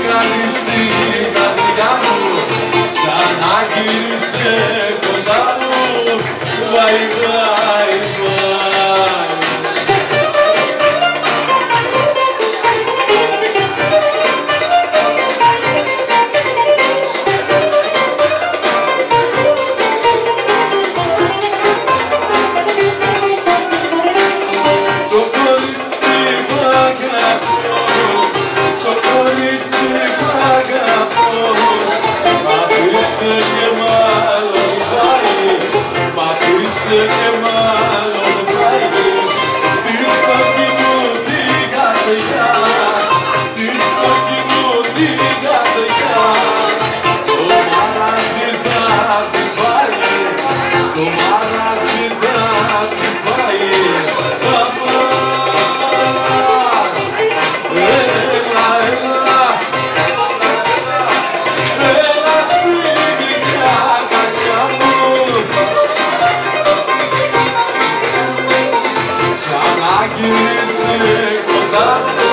κάνεις την καρδιά μου, ξανά γύρισε κοντά μου. Bye, bye, bye. Το κορίτσι που αγαπώ, το κορίτσι που αγαπώ, μ' αφήσε και μάλλον πάει, μ' αφήσε και μάλλον πάει. Την κόκκι μου την καρδιά, την κόκκι μου την καρδιά, το μαράζι θα την πάει, το μαράζι θα την πάει. Γύρισε κοντά.